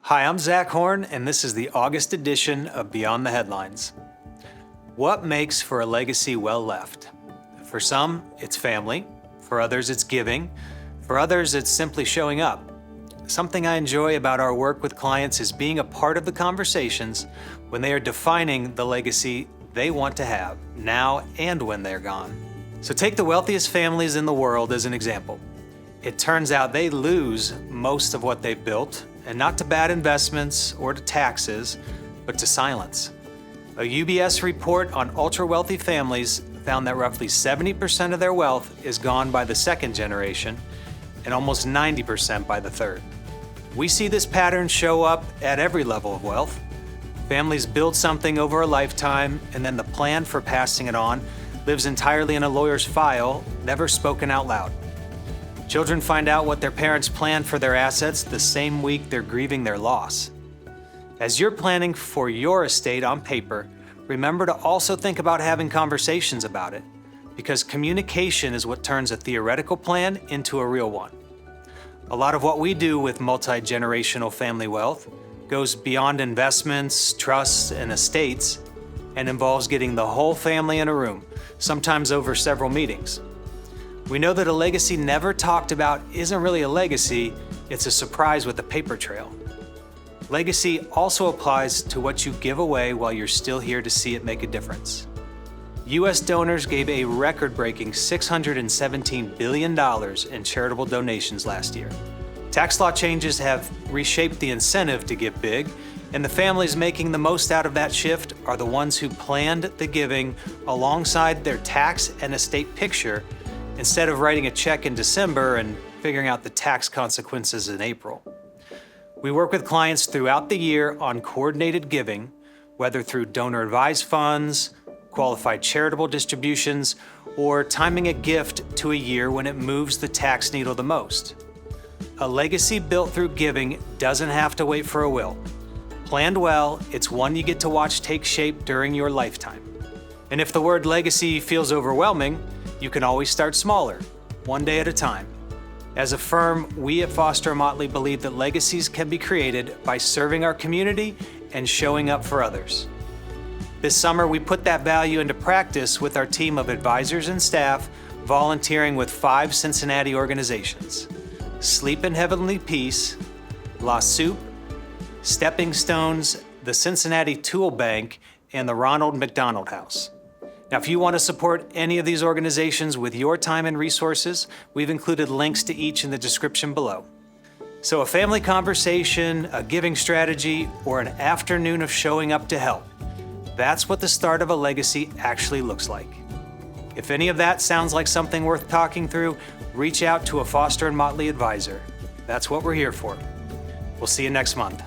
Hi, I'm Zach Horn, and this is the August edition of Beyond the Headlines. What makes for a legacy well left? For some, it's family. For others, it's giving. For others, it's simply showing up. Something I enjoy about our work with clients is being a part of the conversations when they are defining the legacy they want to have, now and when they're gone. So take the wealthiest families in the world as an example. It turns out they lose most of what they've built, and not to bad investments or to taxes, but to silence. A UBS report on ultra-wealthy families found that roughly 70% of their wealth is gone by the second generation and almost 90% by the third. We see this pattern show up at every level of wealth. Families build something over a lifetime, and then the plan for passing it on lives entirely in a lawyer's file, never spoken out loud. Children find out what their parents planned for their assets the same week they're grieving their loss. As you're planning for your estate on paper, remember to also think about having conversations about it, because communication is what turns a theoretical plan into a real one. A lot of what we do with multi-generational family wealth goes beyond investments, trusts, and estates, and involves getting the whole family in a room, sometimes over several meetings. We know that a legacy never talked about isn't really a legacy, it's a surprise with a paper trail. Legacy also applies to what you give away while you're still here to see it make a difference. U.S. donors gave a record-breaking $617 billion in charitable donations last year. Tax law changes have reshaped the incentive to give big, and the families making the most out of that shift are the ones who planned the giving alongside their tax and estate picture, instead of writing a check in December and figuring out the tax consequences in April. We work with clients throughout the year on coordinated giving, whether through donor-advised funds, qualified charitable distributions, or timing a gift to a year when it moves the tax needle the most. A legacy built through giving doesn't have to wait for a will. Planned well, it's one you get to watch take shape during your lifetime. And if the word legacy feels overwhelming, you can always start smaller, one day at a time. As a firm, we at Foster Motley believe that legacies can be created by serving our community and showing up for others. This summer, we put that value into practice with our team of advisors and staff volunteering with 5 Cincinnati organizations: Sleep in Heavenly Peace, La Soup, Stepping Stones, the Cincinnati Tool Bank, and the Ronald McDonald House. Now, if you want to support any of these organizations with your time and resources, we've included links to each in the description below. So a family conversation, a giving strategy, or an afternoon of showing up to help, that's what the start of a legacy actually looks like. If any of that sounds like something worth talking through, reach out to a Foster & Motley advisor. That's what we're here for. We'll see you next month.